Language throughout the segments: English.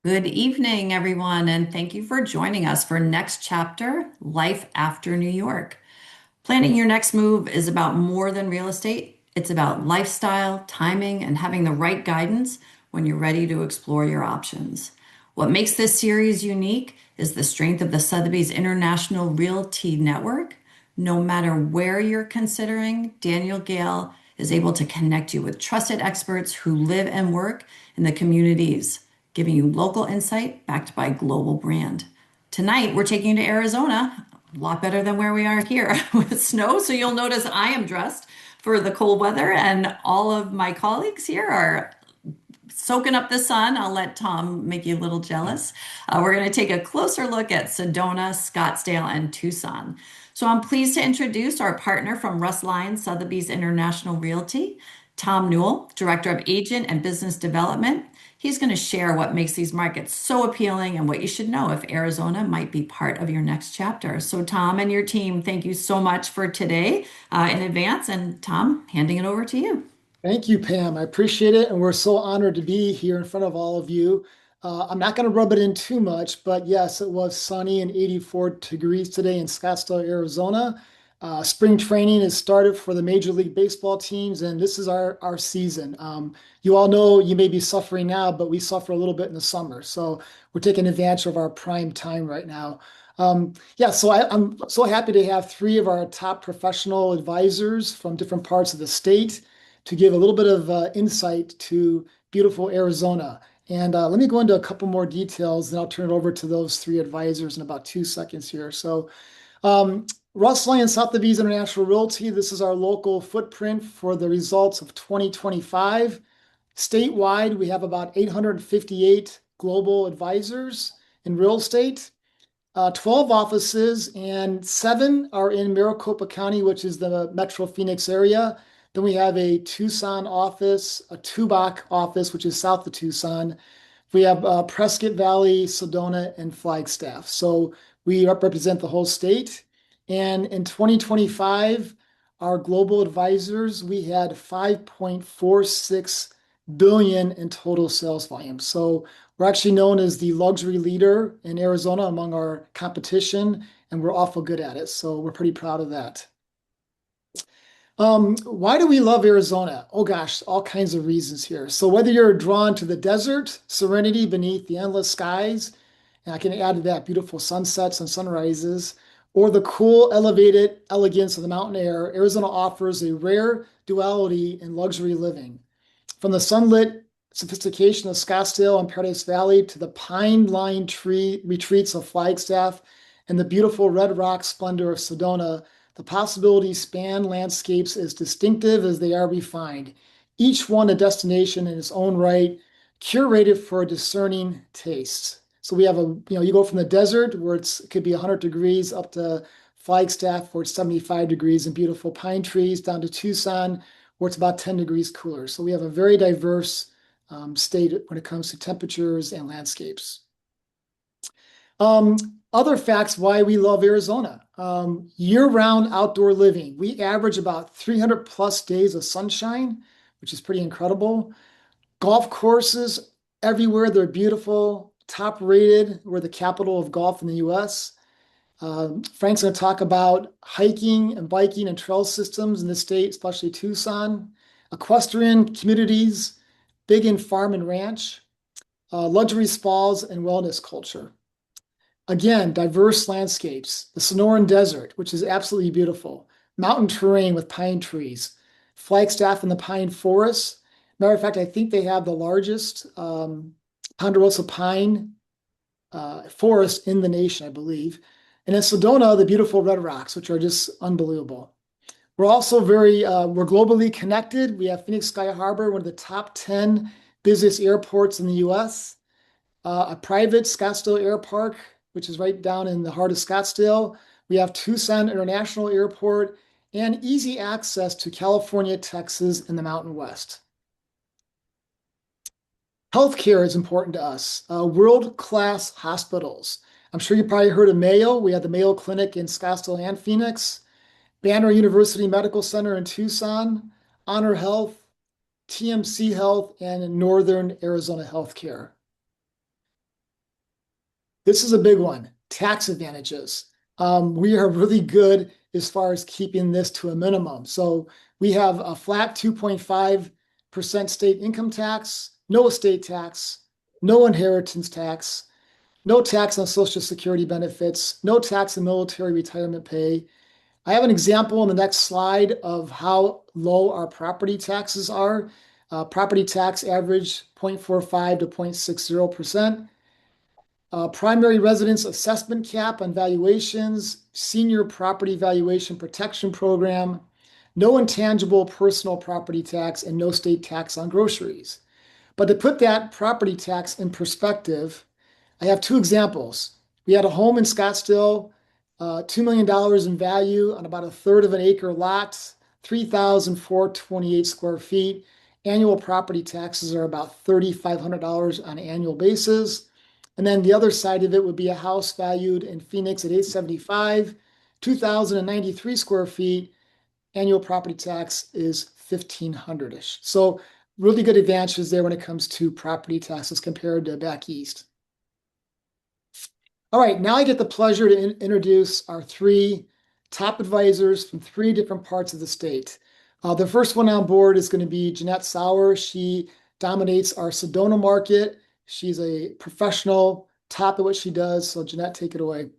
Good evening, everyone, and thank you for joining us for Next Chapter Life After New York. Planning your next move is about more than real estate. It's about lifestyle, timing, and having the right guidance when you're ready to explore your options. What makes this series unique is the strength of the Sotheby's International Realty Network. No matter where you're considering, Gale is able to connect you with trusted experts who live and work in the communities, giving you local insight backed by global brand. Tonight, we're taking you to Arizona, a lot better than where we are here with snow. So you'll notice I am dressed for the cold weather, and all of my colleagues here are soaking up the sun. I'll let Tom make you a little jealous. We're going to take a closer look at Sedona, Scottsdale, and Tucson. So I'm pleased to introduce our partner from Russ, Lyon, Sotheby's International Realty, Tom Newell, Director of Agent and Business Development. He's going to share what makes these markets so appealing and what you should know if Arizona might be part of your next chapter. So, Tom and your team, thank you so much for today in advance. And, Tom, handing it over to you. Thank you, Pam. I appreciate it. And we're so honored to be here in front of all of you. I'm not going to rub it in too much, but yes, it was sunny and 84 degrees today in Scottsdale, Arizona. Spring training has started for the Major League Baseball teams, and this is our season. You all know you may be suffering now, but we suffer a little bit in the summer. So we're taking advantage of our prime time right now. Yeah, so I'm so happy to have three of our top professional advisors from different parts of the state to give a little bit of insight to beautiful Arizona. And let me go into a couple more details, and I'll turn it over to those three advisors in about 2 seconds here. Um, Russ, Lyon, Sotheby's International Realty, this is our local footprint for the results of 2025. Statewide, we have about 858 global advisors in real estate, 12 offices, and seven are in Maricopa County, which is the Metro Phoenix area. Then we have a Tucson office, a Tubac office, which is south of Tucson. We have Prescott Valley, Sedona, and Flagstaff. So we represent the whole state. And in 2025, our global advisors, we had 5.46 billion in total sales volume. So we're actually known as the luxury leader in Arizona among our competition, and we're awful good at it. So we're pretty proud of that. Why do we love Arizona? Oh gosh, all kinds of reasons here. So whether you're drawn to the desert, serenity beneath the endless skies, and I can add to that beautiful sunsets and sunrises, or the cool, elevated elegance of the mountain air, Arizona offers a rare duality in luxury living. From the sunlit sophistication of Scottsdale and Paradise Valley to the pine-lined tree retreats of Flagstaff and the beautiful red rock splendor of Sedona, the possibilities span landscapes as distinctive as they are refined, each one a destination in its own right, curated for discerning tastes. So we have you go from the desert where it could be 100 degrees up to Flagstaff where it's 75 degrees and beautiful pine trees down to Tucson where it's about 10 degrees cooler. So we have a very diverse state when it comes to temperatures and landscapes. Um, Other facts why we love Arizona. Year-round outdoor living. We average about 300 plus days of sunshine, which is pretty incredible. Golf courses everywhere. They're beautiful, top rated. We're the capital of golf in the US. Frank's going to talk about hiking and biking and trail systems in the state, especially Tucson. Equestrian communities, big in farm and ranch. Luxury spas and wellness culture. Again, diverse landscapes, the Sonoran Desert, which is absolutely beautiful, mountain terrain with pine trees, Flagstaff and the pine forests. Matter of fact, I think they have the largest ponderosa pine forest in the nation, I believe. And in Sedona, the beautiful red rocks, which are just unbelievable. We're also we're globally connected. We have Phoenix Sky Harbor, one of the top 10 busiest airports in the US, a private Scottsdale Air Park, which is right down in the heart of Scottsdale. We have Tucson International Airport and easy access to California, Texas, and the Mountain West. Healthcare is important to us. World-class hospitals. I'm sure you probably heard of Mayo. We have the Mayo Clinic in Scottsdale and Phoenix, Banner University Medical Center in Tucson, Honor Health, TMC Health, and Northern Arizona Healthcare. This is a big one. Tax advantages. We are really good as far as keeping this to a minimum. So we have a flat 2.5% state income tax, no estate tax, no inheritance tax, no tax on Social Security benefits, no tax on military retirement pay. I have an example on the next slide of how low our property taxes are. Property tax average 0.45 to 0.60%. Primary residence assessment cap on valuations, senior property valuation protection program, no intangible personal property tax, and no state tax on groceries. But to put that property tax in perspective, I have two examples. We had a home in Scottsdale, $2 million in value on about a third of an acre lot, 3,428 square feet. Annual property taxes are about $3,500 on an annual basis. And then the other side of it would be a house valued in Phoenix at 875, 2,093 square feet. Annual property tax is 1,500-ish. So really good advantages there when it comes to property taxes compared to back east. All right, now I get the pleasure to introduce our three top advisors from three different parts of the state. The first one on board is going to be Jeanette Sauer. She dominates our Sedona market. She's a professional, top at what she does. So Jeanette, take it away.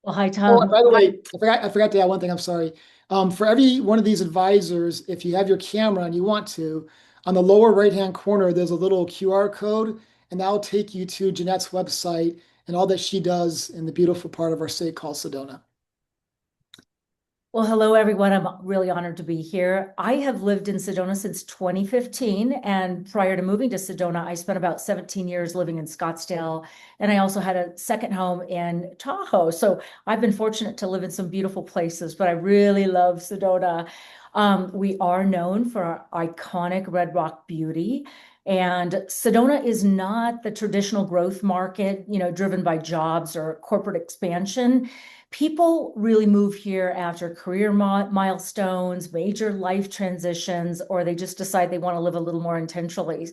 Well, hi, Oh, Tom. by the way, I forgot to add one thing. I'm sorry. For every one of these advisors, if you have your camera and you want to, on the lower right-hand corner, there's a little QR code, and that will take you to Jeanette's website and all that she does in the beautiful part of our state called Sedona. Well, hello, everyone. I'm really honored to be here. I have lived in Sedona since 2015. And prior to moving to Sedona, I spent about 17 years living in Scottsdale. And I also had a second home in Tahoe. So I've been fortunate to live in some beautiful places, but I really love Sedona. We are known for our iconic Red Rock beauty. And Sedona is not the traditional growth market, driven by jobs or corporate expansion. People really move here after career milestones, major life transitions, or they just decide they want to live a little more intentionally.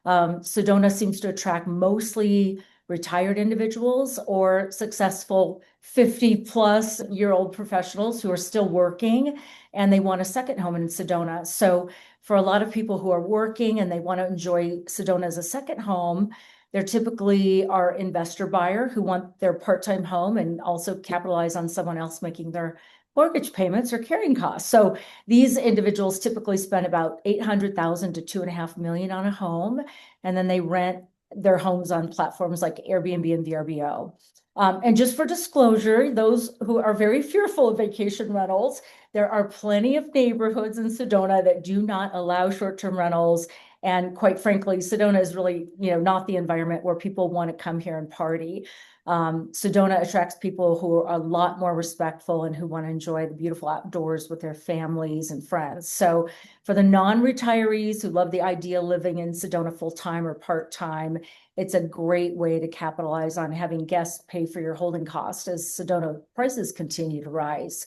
Sedona seems to attract mostly retired individuals or successful 50-plus-year-old professionals who are still working and they want a second home in Sedona. So for a lot of people who are working and they want to enjoy Sedona as a second home, they're typically our investor buyer who want their part-time home and also capitalize on someone else making their mortgage payments or carrying costs. So these individuals typically spend about 800,000 to 2.5 million on a home, and then they rent their homes on platforms like Airbnb and VRBO. And just for disclosure, those who are very fearful of vacation rentals, there are plenty of neighborhoods in Sedona that do not allow short-term rentals. And quite frankly, Sedona is really, not the environment where people want to come here and party. Sedona attracts people who are a lot more respectful and who want to enjoy the beautiful outdoors with their families and friends. So for the non-retirees who love the idea of living in Sedona full-time or part-time, it's a great way to capitalize on having guests pay for your holding cost as Sedona prices continue to rise.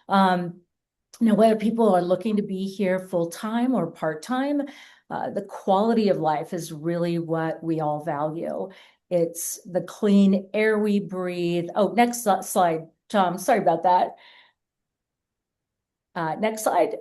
Now, whether people are looking to be here full-time or part-time, the quality of life is really what we all value. It's the clean air we breathe. Oh, next slide, Tom. Sorry about that. Next slide.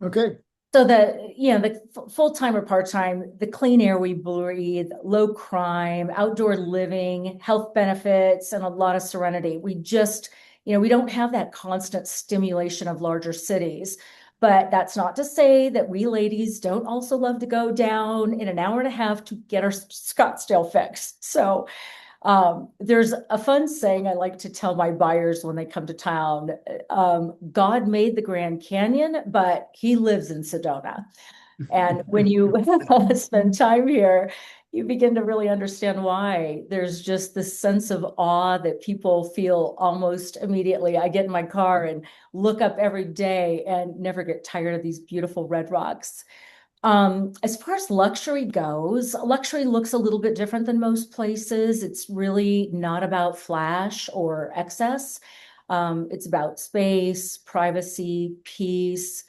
Okay. So the full-time or part-time, the clean air we breathe, low crime, outdoor living, health benefits, and a lot of serenity. We just, we don't have that constant stimulation of larger cities. But that's not to say that we ladies don't also love to go down in an hour and a half to get our Scottsdale fix. So there's a fun saying I like to tell my buyers when they come to town. God made the Grand Canyon, but he lives in Sedona. And when you spend time here, you begin to really understand why. There's just this sense of awe that people feel almost immediately. I get in my car and look up every day and never get tired of these beautiful red rocks. As far as luxury goes, luxury looks a little bit different than most places. It's really not about flash or excess. It's about space, privacy, peace,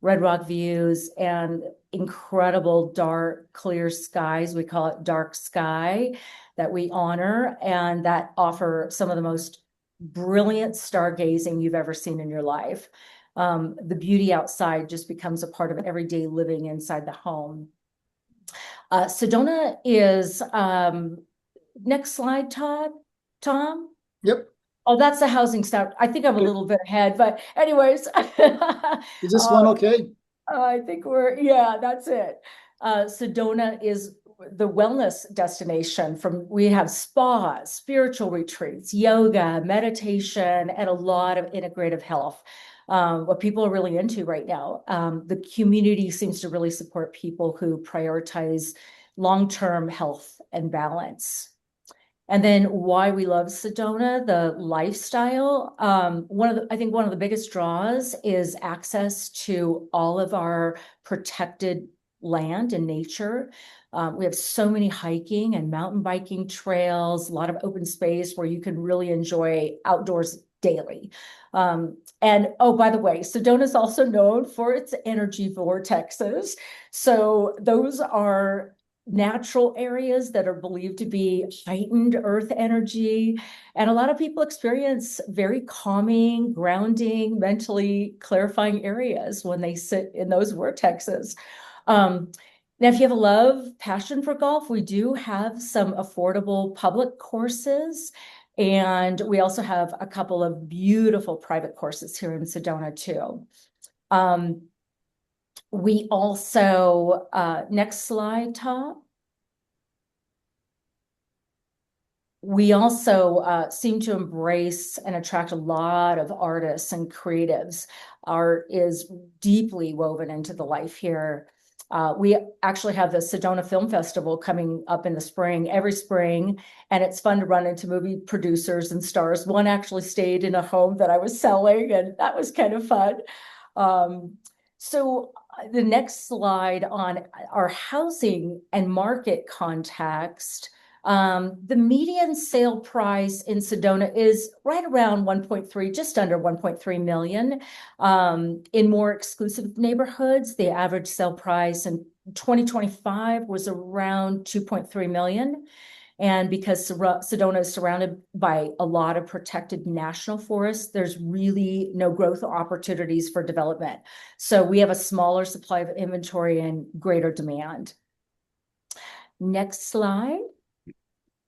red rock views, and incredible dark, clear skies. We call it dark sky that we honor and that offer some of the most brilliant stargazing you've ever seen in your life. The beauty outside just becomes a part of everyday living inside the home. Sedona is, next slide, Tom. Yep. Oh, that's the housing stuff. I think I'm a Okay. little bit ahead, but anyways. Is this one uh, okay? I think yeah, that's it. Sedona is the wellness destination. We have spas, spiritual retreats, yoga, meditation, and a lot of integrative health. What people are really into right now. The community seems to really support people who prioritize long-term health and balance. And then why we love Sedona, the lifestyle. I think one of the biggest draws is access to all of our protected land and nature. We have so many hiking and mountain biking trails, a lot of open space where you can really enjoy outdoors daily. And oh, by the way, Sedona is also known for its energy vortexes. So those are natural areas that are believed to be heightened earth energy. And a lot of people experience very calming, grounding, mentally clarifying areas when they sit in those vortexes. Now, if you have a love, passion for golf, we do have some affordable public courses. And we also have a couple of beautiful private courses here in Sedona too. We also, next slide, Tom. We also seem to embrace and attract a lot of artists and creatives. Art is deeply woven into the life here. We actually have the Sedona Film Festival coming up in the spring, every spring, and it's fun to run into movie producers and stars. One actually stayed in a home that I was selling, and that was kind of fun. So the next slide on our housing and market context. The median sale price in Sedona is right around 1.3, just under 1.3 million. In more exclusive neighborhoods, the average sale price in 2025 was around 2.3 million. And because Sedona is surrounded by a lot of protected national forests, there's really no growth opportunities for development. So we have a smaller supply of inventory and greater demand. Next slide.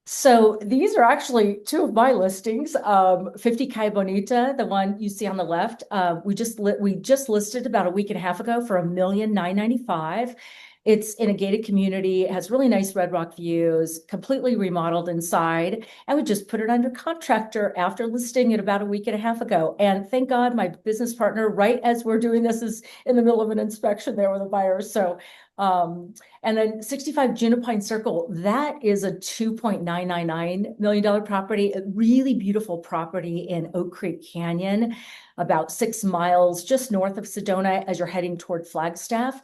So these are actually two of my listings. 50 Calle Bonita, the one you see on the left, we just listed about a week and a half ago for $1,995,000. It's in a gated community. It has really nice red rock views, completely remodeled inside. And we just put it under contractor after listing it about a week and a half ago. And thank God my business partner, right as we're doing this, is in the middle of an inspection there with a buyer. So and then 65 Junipine Circle, that is a $2.999 million property, a really beautiful property in Oak Creek Canyon, about 6 miles just north of Sedona as you're heading toward Flagstaff.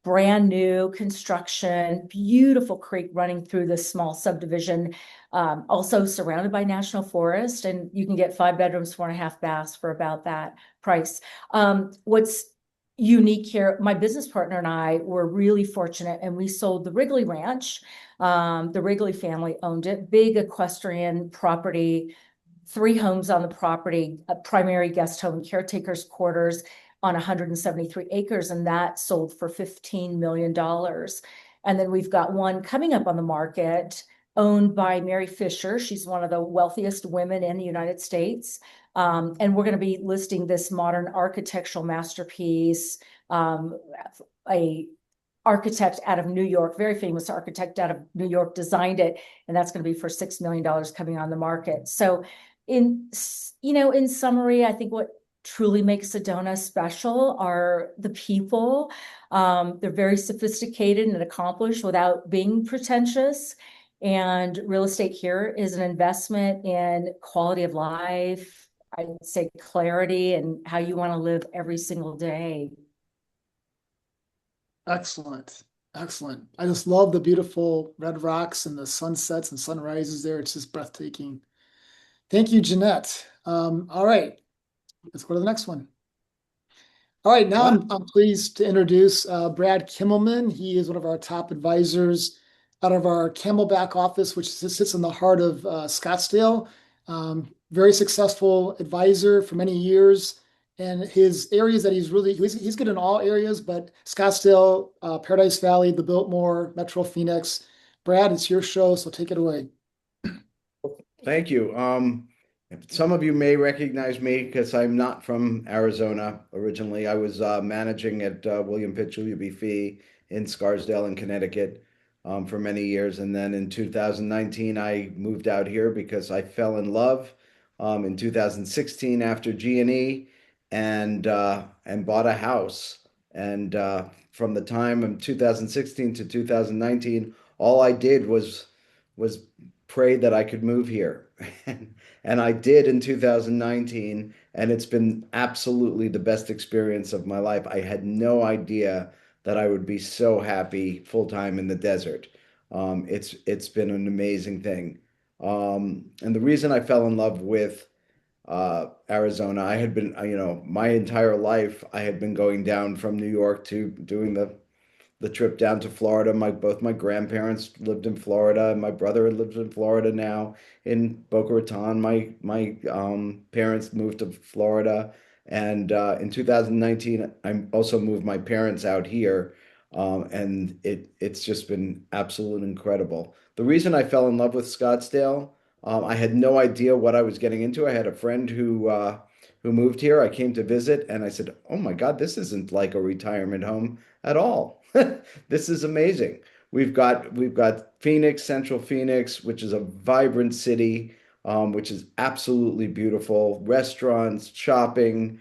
Brand new construction, beautiful creek running through this small subdivision, also surrounded by national forest, and you can get 5 bedrooms, 4.5 baths for about that price. What's unique here, my business partner and I were really fortunate, and we sold the Wrigley Ranch. The Wrigley family owned it, big equestrian property, 3 homes on the property, a primary guest home, caretaker's quarters on 173 acres, and that sold for $15 million. And then we've got one coming up on the market owned by Mary Fisher. She's one of the wealthiest women in the United States. And we're going to be listing this modern architectural masterpiece. A architect out of New York, very famous architect out of New York, designed it, and that's going to be for $6 million coming on the market. So in summary, I think what truly makes Sedona special are the people. They're very sophisticated and accomplished without being pretentious. And real estate here is an investment in quality of life, I'd say clarity, and how you want to live every single day. Excellent. Excellent. I just love the beautiful red rocks and the sunsets and sunrises there. It's just breathtaking. Thank you, Jeanette. All right, let's go to the next one. All right, now Wow. I'm pleased to introduce Brad Kimmelman. He is one of our top advisors out of our Camelback office, which sits in the heart of Scottsdale. Very successful advisor for many years. And his areas that he's good in all areas, but Scottsdale, Paradise Valley, the Biltmore, Metro Phoenix. Brad, it's your show, so take it away. Thank you. Some of you may recognize me because I'm not from Arizona originally. I was managing at William Pitch WBF in Scarsdale in Connecticut for many years. And then in 2019, I moved out here because I fell in love in 2016 after G&E and bought a house. And from the time of 2016 to 2019, all I did was prayed that I could move here. And I did in 2019, and it's been absolutely the best experience of my life. I had no idea that I would be so happy full time in the desert. It's been an amazing thing. And the reason I fell in love with Arizona, I had been, my entire life, I had been going down from New York to doing the trip down to Florida. Both my grandparents lived in Florida, and my brother lives in Florida now in Boca Raton. My parents moved to Florida, and in 2019, I also moved my parents out here, and it's just been absolutely incredible. The reason I fell in love with Scottsdale, I had no idea what I was getting into. I had a friend who moved here. I came to visit, and I said, "Oh my God, this isn't like a retirement home at all." This is amazing. We've got Phoenix, Central Phoenix, which is a vibrant city, which is absolutely beautiful. Restaurants, shopping,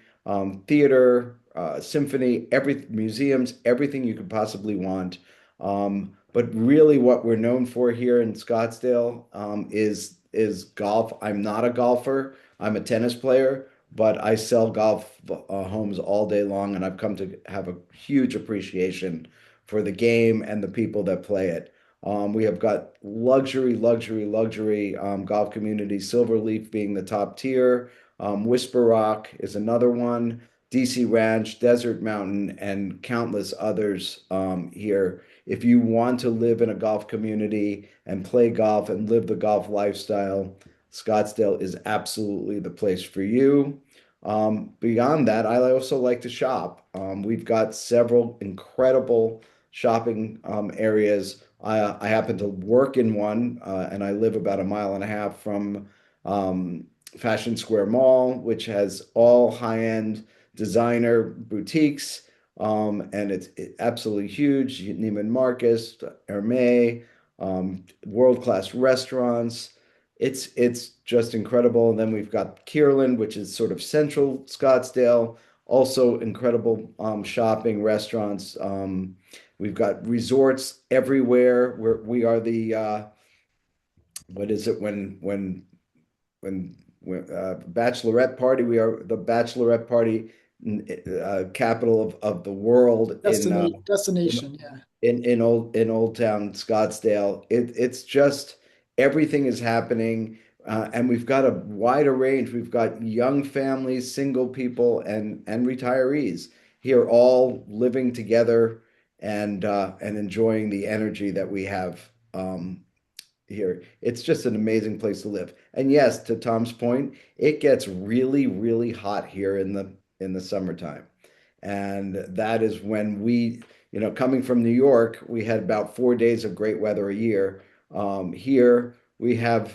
theater, symphony, every museums, everything you could possibly want. But really, what we're known for here in Scottsdale is golf. I'm not a golfer. I'm a tennis player, but I sell golf homes all day long, and I've come to have a huge appreciation for the game and the people that play it. We have got luxury golf communities, Silverleaf being the top tier. Whisper Rock is another one, DC Ranch, Desert Mountain, and countless others here. If you want to live in a golf community and play golf and live the golf lifestyle, Scottsdale is absolutely the place for you. Beyond that, I also like to shop. We've got several incredible shopping areas. I happen to work in one, and I live about a mile and a half from um, Fashion Square Mall, which has all high-end designer boutiques, and it's absolutely huge. Neiman Marcus, Hermès, world-class restaurants. It's just incredible. And then we've got Kierland, which is sort of central Scottsdale, also incredible shopping, restaurants. We've got resorts everywhere. We are the what is it when bachelorette party? We are the bachelorette party capital of the world in Destination, yeah. in Old Town Scottsdale. It's just everything is happening, and we've got a wider range. We've got young families, single people, and retirees here, all living together and enjoying the energy that we have here. It's just an amazing place to live. And yes, to Tom's point, it gets really hot here in the summertime. And that is when coming from New York, we had about 4 days of great weather a year. Here we have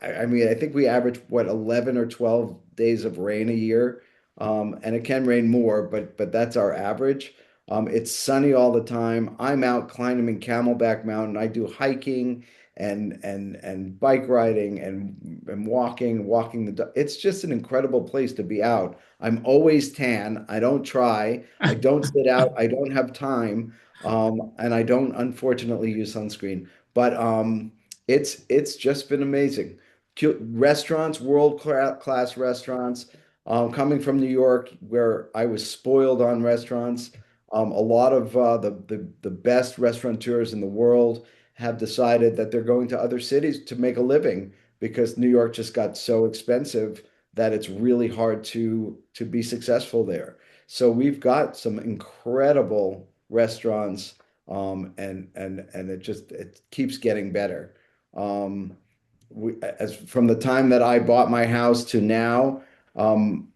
I mean, I think we average what 11 or 12 days of rain a year. And it can rain more, but that's our average. It's sunny all the time. I'm out climbing Camelback Mountain. I do hiking and bike riding and walking the dog. It's just an incredible place to be out. I'm always tan. I don't try. I don't sit out. I don't have time. And I don't unfortunately use sunscreen. But it's just been amazing. Restaurants, class restaurants. Coming from New York, where I was spoiled on restaurants, a lot of the best restaurateurs in the world have decided that they're going to other cities to make a living because New York just got so expensive that it's really hard to be successful there. So we've got some incredible restaurants, and it keeps getting better. As from the time that I bought my house to now, um,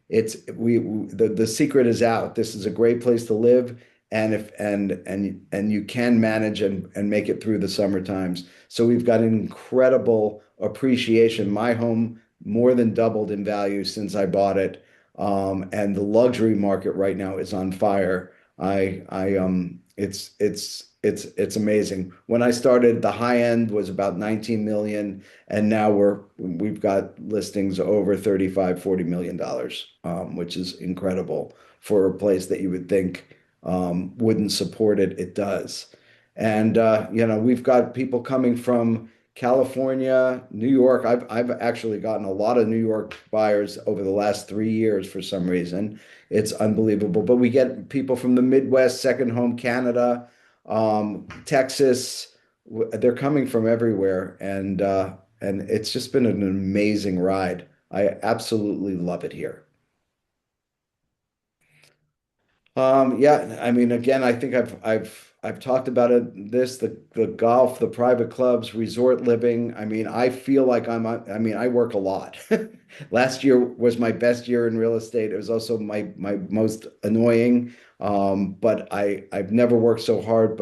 it's the secret is out. This is a great place to live, and if and you can manage and make it through the summer times. So we've got an incredible appreciation. My home more than doubled in value since I bought it, and the luxury market right now is on fire. It's amazing. When I started, the high end was about 19 million, and now we've got listings over 35, $40 million, which is incredible for a place that you would think wouldn't support it. It does. And we've got people coming from California, New York. I've actually gotten a lot of New York buyers over the last 3 years for some reason. It's unbelievable. But we get people from the Midwest, second home Canada, Texas. They're coming from everywhere, and it's just been an amazing ride. I absolutely love it here. Yeah, I mean, again, I think I've talked about it. The golf, the private clubs, resort living. I mean, I feel like I mean, I work a lot. Last year was my best year in real estate. It was also my most annoying. But I've never worked so hard.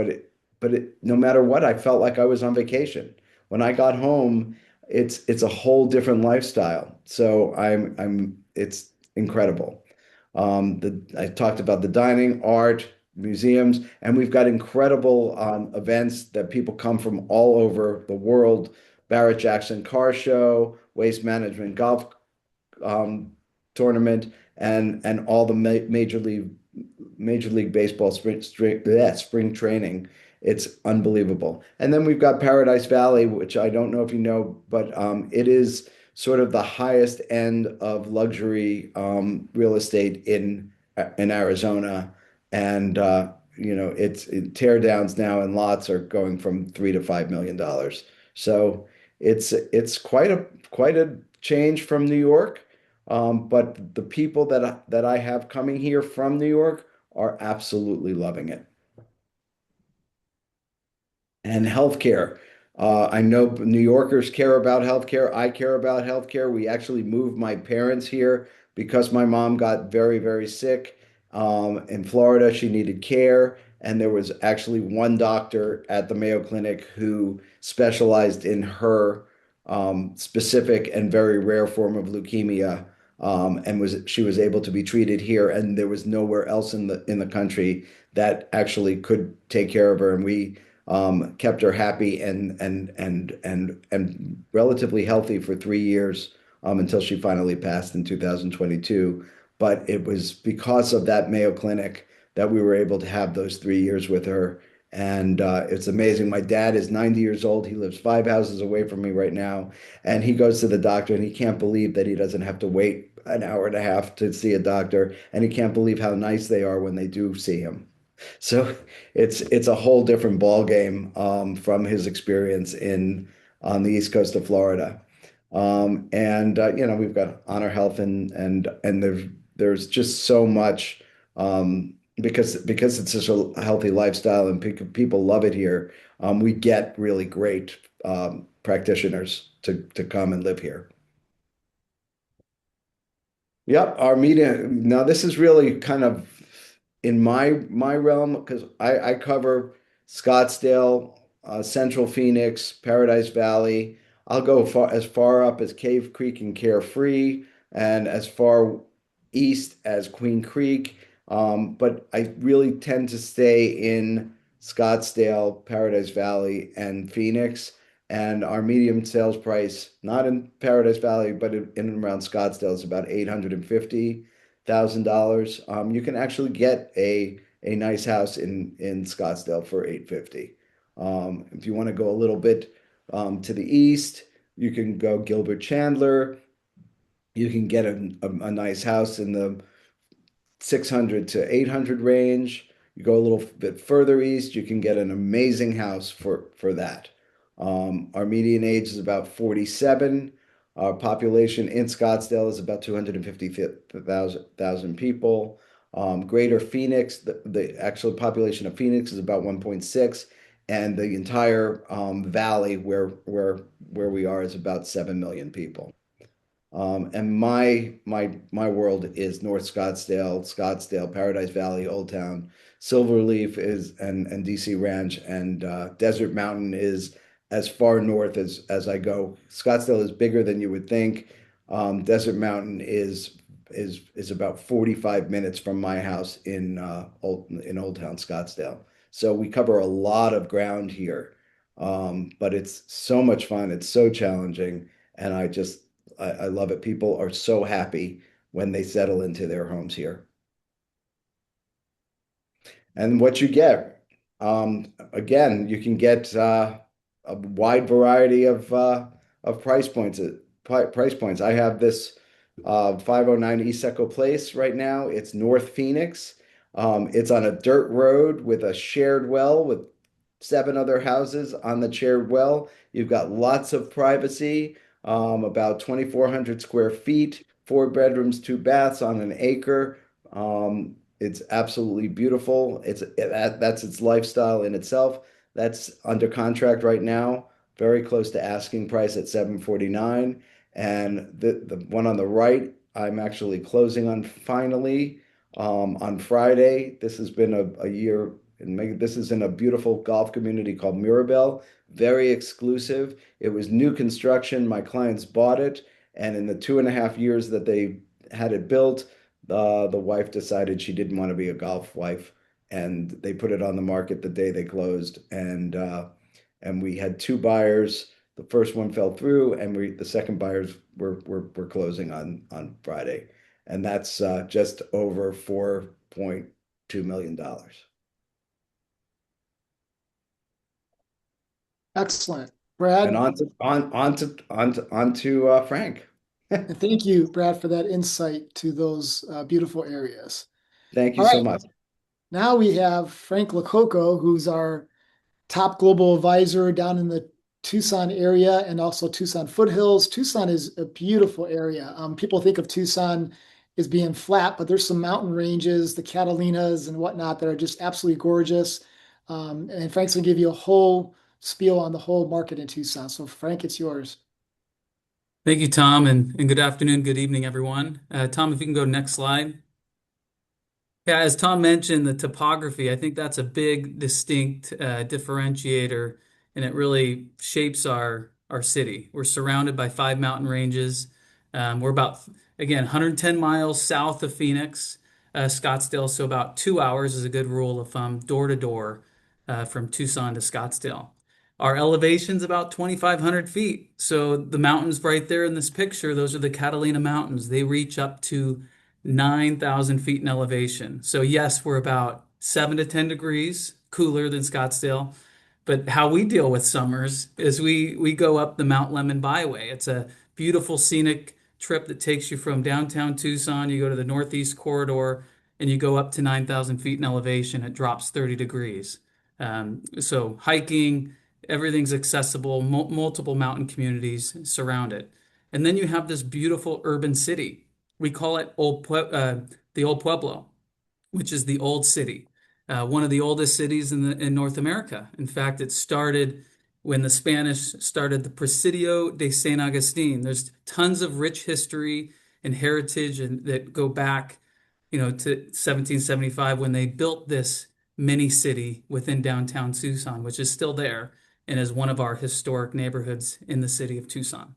No matter what, I felt like I was on vacation. When I got home, it's a whole different lifestyle. So it's incredible. I talked about the dining, art, museums, and we've got incredible events that people come from all over the world. Barrett Jackson Car Show, Waste Management Golf um, Tournament, and all the Major League Baseball spring training. It's unbelievable. And then we've got Paradise Valley, which I don't know if you know, but it is sort of the highest end of luxury real estate in Arizona. And tear downs now and lots are going from $3 to $5 million. So it's quite a change from New York. But the people that I have coming here from New York are absolutely loving it. And healthcare. I know New Yorkers care about healthcare. I care about healthcare. We actually moved my parents here because my mom got very, very sick. In Florida, she needed care. And there was actually one doctor at the Mayo Clinic who specialized in her specific and very rare form of leukemia. And she was able to be treated here, and there was nowhere else in the country that actually could take care of her. And we kept her happy and relatively healthy for 3 years until she finally passed in 2022. But it was because of that Mayo Clinic that we were able to have those 3 years with her. And it's amazing. My dad is 90 years old. He lives 5 houses away from me right now. And he goes to the doctor and he can't believe that he doesn't have to wait an hour and a half to see a doctor. And he can't believe how nice they are when they do see him. So it's a whole different ball game from his experience in on the east coast of Florida. And we've got Honor Health and there's just so much because it's such a healthy lifestyle and people love it here. We get really great practitioners to come and live here. Yep, our media. Now this is really kind of in my realm because I cover Scottsdale, Central Phoenix, Paradise Valley. I'll go as far up as Cave Creek and Carefree, and as far east as Queen Creek. But I really tend to stay in Scottsdale, Paradise Valley, and Phoenix. And our medium sales price, not in Paradise Valley, but in and around Scottsdale, is about $850,000. You can actually get a nice house in Scottsdale for 850. If you want to go a little bit to the east, you can go Gilbert Chandler. You can get a nice house in the 600 to 800 range. You go a little bit further east, you can get an amazing house for that. Our median age is about 47. Our population in Scottsdale is about 250,000 people. Greater Phoenix, the actual population of Phoenix is about 1.6, and the entire valley where we are is about 7 million people. And my world is North Scottsdale, Scottsdale, Paradise Valley, Old Town. Silverleaf is and DC Ranch, and Desert Mountain is as far north as I go. Scottsdale is bigger than you would think. Desert Mountain is about 45 minutes from my house in Old Town Scottsdale. So we cover a lot of ground here. But it's so much fun. It's so challenging, and I love it. People are so happy when they settle into their homes here. And what you get, again, you can get a wide variety of price points. I have this 509 East Echo Place right now. It's North Phoenix. It's on a dirt road with a shared well with 7 other houses on the shared well. You've got lots of privacy, about 2,400 square feet, 4 bedrooms, 2 baths on an acre. It's absolutely beautiful. That's its lifestyle in itself. That's under contract right now, very close to asking price at 749. And the one on the right, I'm actually closing on finally on Friday. This has been a year, and this is in a beautiful golf community called Mirabel. Very exclusive. It was new construction. My clients bought it, and in the 2.5 years that they had it built, the wife decided she didn't want to be a golf wife, and they put it on the market the day they closed. And we had 2 buyers. The first one fell through, and the second buyers were closing on Friday, and that's just over $4.2 million. Excellent. And Brad, on to Frank. and thank you, Brad, for that insight to those beautiful areas. Thank you All so right, much. now we have Frank Lococo, who's our top global advisor down in the Tucson area and also Tucson foothills. Tucson is a beautiful area. People think of Tucson as being flat, but there's some mountain ranges, the Catalinas and whatnot, that are just absolutely gorgeous. And Frank's gonna give you a whole spiel on the whole market in Tucson. So Frank, it's yours. Thank you, Tom, and good afternoon, good evening, everyone. Tom, if you can go next slide. Yeah, as Tom mentioned, the topography, I think that's a big, distinct differentiator, and it really shapes our city. We're surrounded by 5 mountain ranges. We're about, again, 110 miles south of Phoenix, Scottsdale, so about 2 hours is a good rule of thumb, door to door, from Tucson to Scottsdale. Our elevation's about 2,500 feet. So the mountains right there in this picture, those are the Catalina Mountains. They reach up to 9,000 feet in elevation. So yes, we're about 7 to 10 degrees cooler than Scottsdale. But how we deal with summers is we go up the Mount Lemon Byway. It's a beautiful scenic trip that takes you from downtown Tucson. You go to the Northeast Corridor and you go up to 9,000 feet in elevation. It drops 30 degrees. So hiking, everything's accessible, multiple mountain communities surround it. And then you have this beautiful urban city. We call it the Old Pueblo, which is the old city, one of the oldest cities in North America. In fact, it started when the Spanish started the Presidio de San Agustin. There's tons of rich history and heritage that go back, to 1775 when they built this mini city within downtown Tucson, which is still there and is one of our historic neighborhoods in the city of Tucson.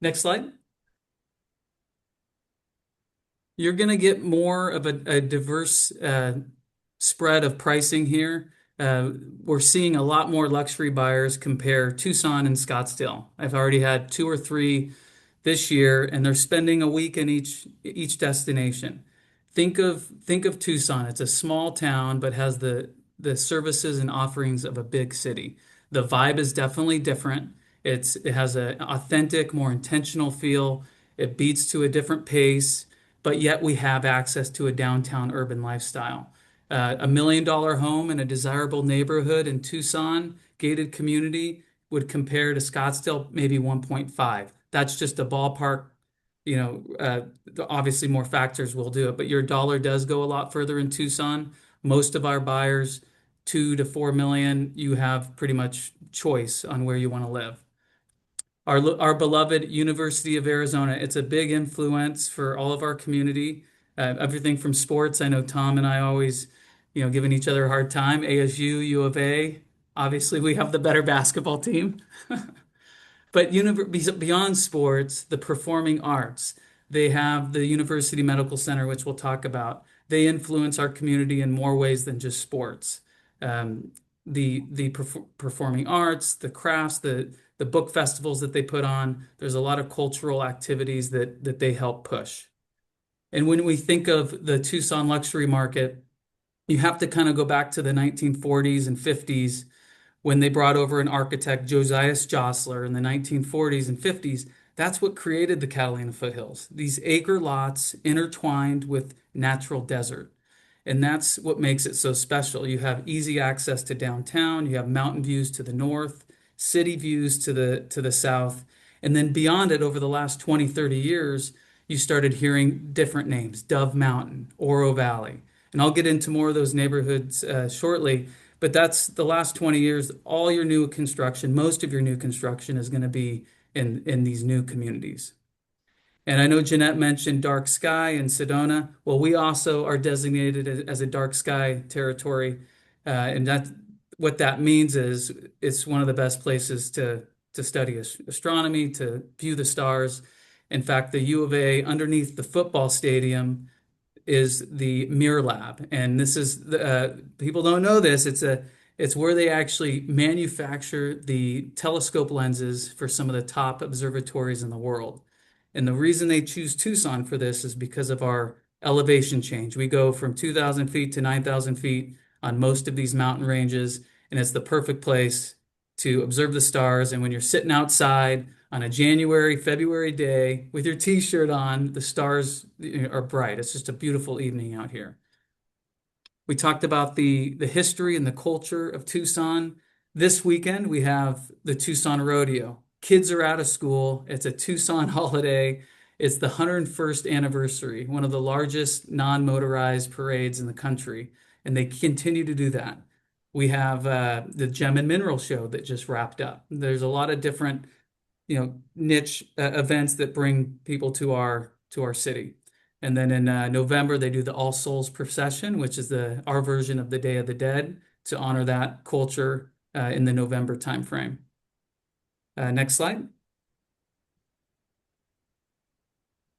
Next slide. You're going to get more of a diverse spread of pricing here. We're seeing a lot more luxury buyers compare Tucson and Scottsdale. I've already had 2 or 3 this year, and they're spending a week in each destination. Think of Tucson. It's a small town, but has the services and offerings of a big city. The vibe is definitely different. It has an authentic, more intentional feel. It beats to a different pace, but yet we have access to a downtown urban lifestyle. $1 million home in a desirable neighborhood in Tucson, gated community, would compare to Scottsdale maybe 1.5. That's just a ballpark. Obviously more factors will do it, but your dollar does go a lot further in Tucson. Most of our buyers, 2 to 4 million, you have pretty much choice on where you want to live. Our beloved University of Arizona, it's a big influence for all of our community. Everything from sports. I know Tom and I always, giving each other a hard time. ASU, U of A. Obviously, we have the better basketball team. But beyond sports, the performing arts, they have the University Medical Center, which we'll talk about. They influence our community in more ways than just sports. Um, the performing arts, the crafts, the book festivals that they put on. There's a lot of cultural activities that they help push. And when we think of the Tucson luxury market, you have to kind of go back to the 1940s and 50s when they brought over an architect, Josias Jostler, in the 1940s and 50s. That's what created the Catalina foothills, these acre lots intertwined with natural desert. And that's what makes it so special. You have easy access to downtown, you have mountain views to the north, city views to the south. And then beyond it, over the last 20, 30 years, you started hearing different names, Dove Mountain, Oro Valley. And I'll get into more of those neighborhoods shortly. But that's the last 20 years, all your new construction, most of your new construction is going to be in these new communities. And I know Jeanette mentioned dark sky in Sedona. Well, we also are designated as a dark sky territory. And what that means is it's one of the best places to study astronomy, to view the stars. In fact, the U of A, underneath the football stadium, is the Mirror Lab, and this is people don't know this. It's where they actually manufacture the telescope lenses for some of the top observatories in the world. And the reason they choose Tucson for this is because of our elevation change. We go from 2,000 feet to 9,000 feet on most of these mountain ranges, and it's the perfect place to observe the stars. And when you're sitting outside on a January, February day with your t-shirt on, the stars are bright. It's just a beautiful evening out here. We talked about the history and the culture of Tucson. This weekend, we have the Tucson Rodeo. Kids are out of school. It's a Tucson holiday. It's the 101st anniversary, one of the largest non-motorized parades in the country, and they continue to do that. We have the Gem and Mineral Show that just wrapped up. There's a lot of different niche events that bring people to our city. And then in November, they do the All Souls Procession, which is our version of the Day of the Dead, to honor that culture in the November timeframe. Next slide.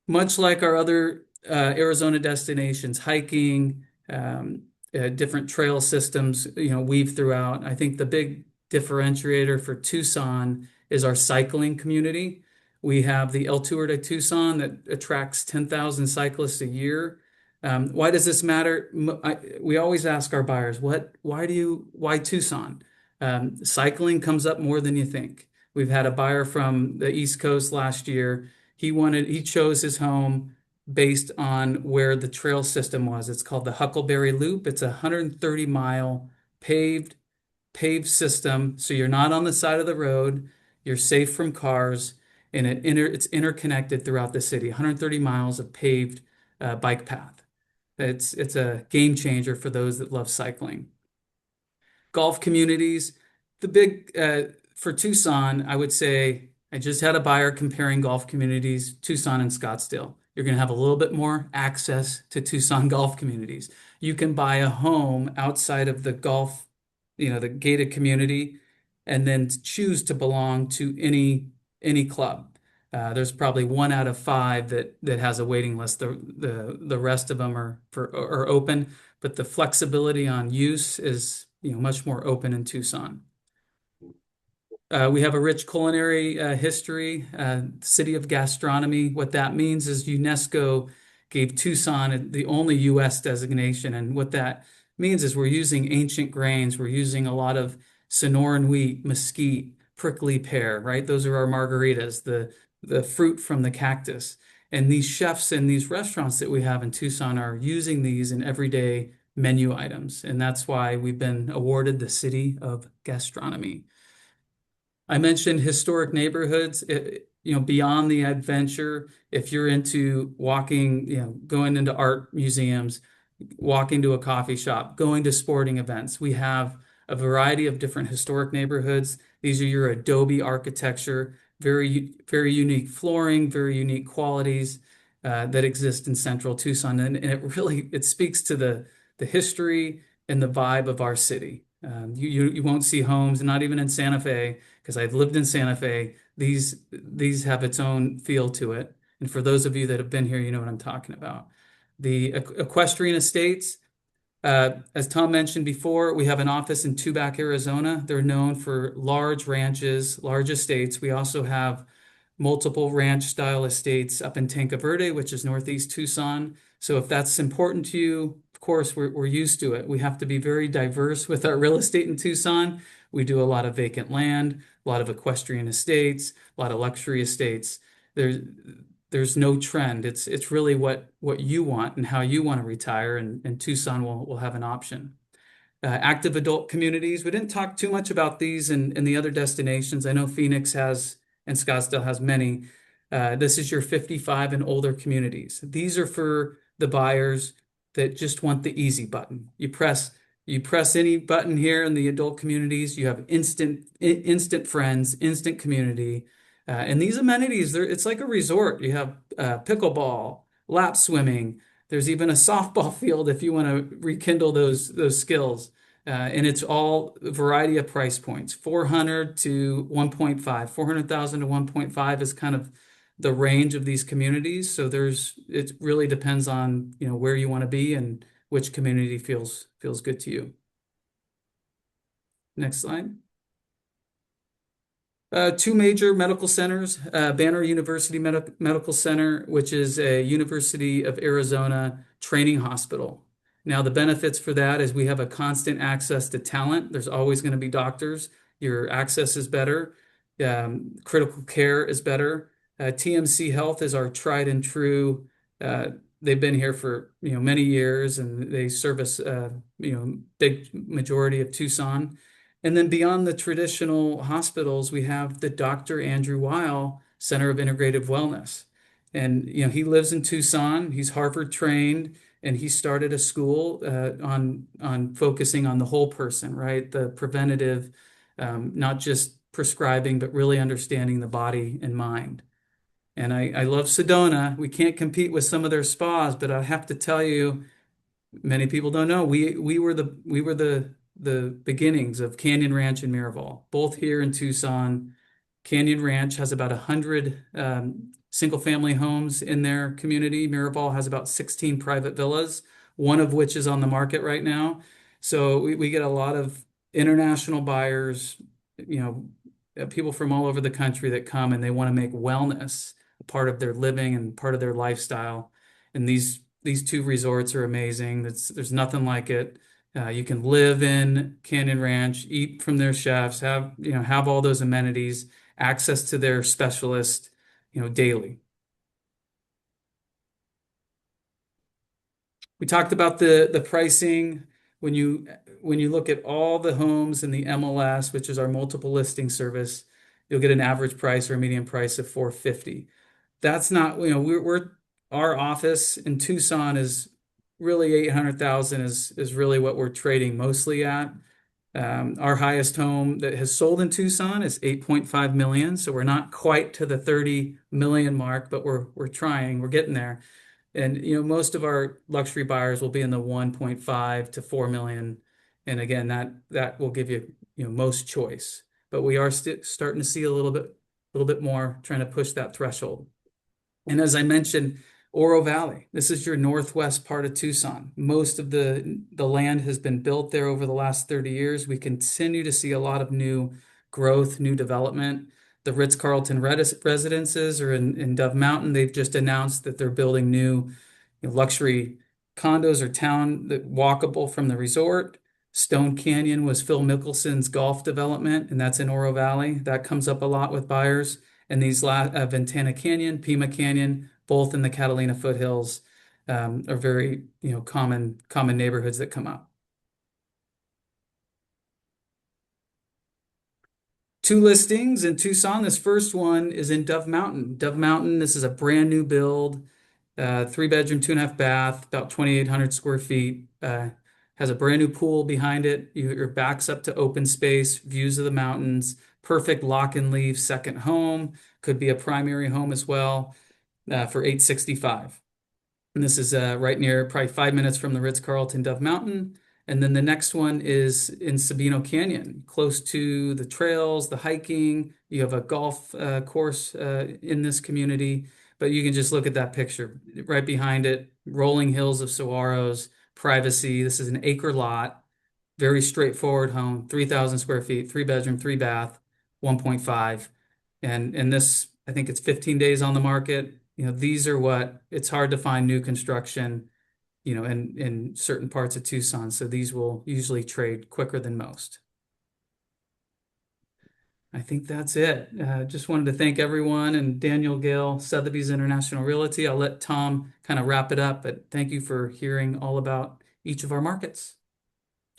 Much like our other Arizona destinations, hiking, different trail systems, weave throughout. I think the big differentiator for Tucson is our cycling community. We have the El Tour de Tucson that attracts 10,000 cyclists a year. Why does this matter? We always ask our buyers, why Tucson? Cycling comes up more than you think. We've had a buyer from the East Coast last year. He chose his home based on where the trail system was. It's called the Huckleberry Loop. It's a 130-mile paved system. So you're not on the side of the road. You're safe from cars, and it's interconnected throughout the city. 130 miles of paved bike path. It's a game changer for those that love cycling. Golf communities, the big for Tucson, I would say I just had a buyer comparing golf communities, Tucson and Scottsdale. You're going to have a little bit more access to Tucson golf communities. You can buy a home outside of the golf, the gated community, and then choose to belong to any club. There's probably 1 out of 5 that has a waiting list. The rest of them are open, but the flexibility on use is much more open in Tucson. We have a rich culinary history, city of gastronomy. What that means is UNESCO gave Tucson the only U.S. designation. And what that means is we're using ancient grains. We're using a lot of Sonoran wheat, mesquite, prickly pear, right? Those are our margaritas, the fruit from the cactus. And these chefs and these restaurants that we have in Tucson are using these in everyday menu items. And that's why we've been awarded the City of Gastronomy. I mentioned historic neighborhoods. beyond the adventure, if you're into walking, going into art museums, walking to a coffee shop, going to sporting events, we have a variety of different historic neighborhoods. These are your adobe architecture, very unique flooring, very unique qualities that exist in central Tucson. And it speaks to the history and the vibe of our city. You won't see homes, not even in Santa Fe, because I've lived in Santa Fe. These have its own feel to it. And for those of you that have been here, you know what I'm talking about. The equestrian estates, as Tom mentioned before, we have an office in Tubac, Arizona. They're known for large ranches, large estates. We also have multiple ranch style estates up in Tanque Verde, which is northeast Tucson. So if that's important to you, of course, we're used to it. We have to be very diverse with our real estate in Tucson. We do a lot of vacant land, a lot of equestrian estates, a lot of luxury estates. There's no trend. It's really what you want and how you want to retire, and Tucson will have an option. Active adult communities. We didn't talk too much about these in the other destinations. I know Phoenix has and Scottsdale has many. This is your 55 and older communities. These are for the buyers that just want the easy button. You press any button here in the adult communities, you have instant friends, instant community. And these amenities, it's like a resort. You have pickleball, lap swimming. There's even a softball field if you want to rekindle those skills. And it's all a variety of price points, 400 to 1.5. 400,000 to 1.5 is kind of the range of these communities. So it really depends on, where you want to be and which community feels good to you. Next slide. Two major medical centers, Banner University Medical Center, which is a University of Arizona training hospital. Now, the benefits for that is we have a constant access to talent. There's always going to be doctors. Your access is better. Critical care is better. TMC Health is our tried and true. They've been here for many years, and they service big majority of Tucson. And then beyond the traditional hospitals, we have the Dr. Andrew Weil Center of Integrative Wellness. And, he lives in Tucson. He's Harvard trained, and he started a school on focusing on the whole person, right? The preventative, not just prescribing, but really understanding the body and mind. And I love Sedona. We can't compete with some of their spas, but I have to tell you, many people don't know, we were the beginnings of Canyon Ranch and Miraval, both here in Tucson. Canyon Ranch has about 100 single-family homes in their community. Miraval has about 16 private villas, one of which is on the market right now. So we get a lot of international buyers, people from all over the country that come and they want to make wellness a part of their living and part of their lifestyle. And these two resorts are amazing. There's nothing like it. You can live in Canyon Ranch, eat from their chefs, have all those amenities, access to their specialist, daily. We talked about the pricing. When you look at all the homes in the MLS, which is our multiple listing service, you'll get an average price or a median price of $450. That's not, our office in Tucson is really 800,000 is really what we're trading mostly at. Our highest home that has sold in Tucson is 8.5 million. So we're not quite to the 30 million mark, but we're trying, we're getting there. And, most of our luxury buyers will be in the 1.5 to 4 million. And again, that will give you, most choice, but we are starting to see a little bit more trying to push that threshold. And as I mentioned, Oro Valley, this is your northwest part of Tucson. Most of the land has been built there over the last 30 years. We continue to see a lot of new growth, new development. The Ritz-Carlton residences are in Dove Mountain. They've just announced that they're building new luxury condos or town that walkable from the resort. Stone Canyon was Phil Mickelson's golf development, and that's in Oro Valley. That comes up a lot with buyers. And these Ventana Canyon, Pima Canyon, both in the Catalina foothills, are very common neighborhoods that come up. two listings in Tucson. This first one is in Dove Mountain. Dove Mountain, this is a brand new build, 3 bedroom, 2.5 bath, about 2,800 square feet. Has a brand new pool behind it. Your back's up to open space, views of the mountains, perfect lock and leave second home. Could be a primary home as well, for 865. And this is right near, probably 5 minutes from the Ritz-Carlton Dove Mountain. And then the next one is in Sabino Canyon, close to the trails, the hiking. You have a golf course in this community, but you can just look at that picture right behind it. Rolling hills of saguaros, privacy. This is an acre lot, very straightforward home, 3,000 square feet, 3 bedroom, 3 bath, 1.5. And this, I think it's 15 days on the market. These are what it's hard to find new construction, in certain parts of Tucson. So these will usually trade quicker than most. I think that's it. Just wanted to thank everyone and Daniel, Gale, Sotheby's International Realty. I'll let Tom kind of wrap it up, but thank you for hearing all about each of our markets.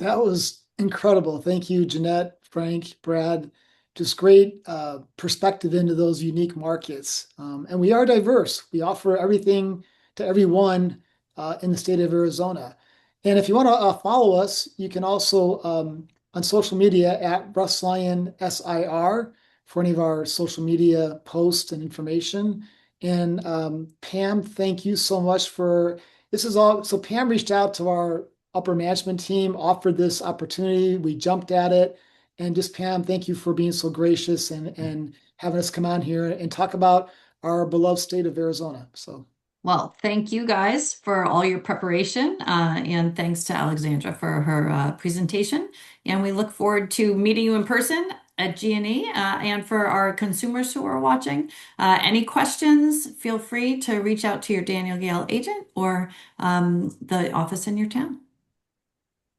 That was incredible. Thank you, Jeanette, Frank, Brad. Just great perspective into those unique markets. And we are diverse. We offer everything to everyone in the state of Arizona. And if you want to follow us, you can also on social media at Russ Lyon SIR for any of our social media posts and information. And Pam, thank you so much for this is all. So Pam reached out to our upper management team, offered this opportunity. We jumped at it. And just Pam, thank you for being so gracious and having us come on here and talk about our beloved state of Arizona. So. Well, thank you guys for all your preparation, and thanks to Alexandra for her presentation. And we look forward to meeting you in person at G&E. And for our consumers who are watching, any questions, feel free to reach out to your Daniel Gale agent or the office in your town.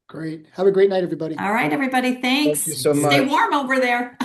Great. Have a great night, everybody. All right, everybody. Thank you Thanks. so Stay much. warm over there.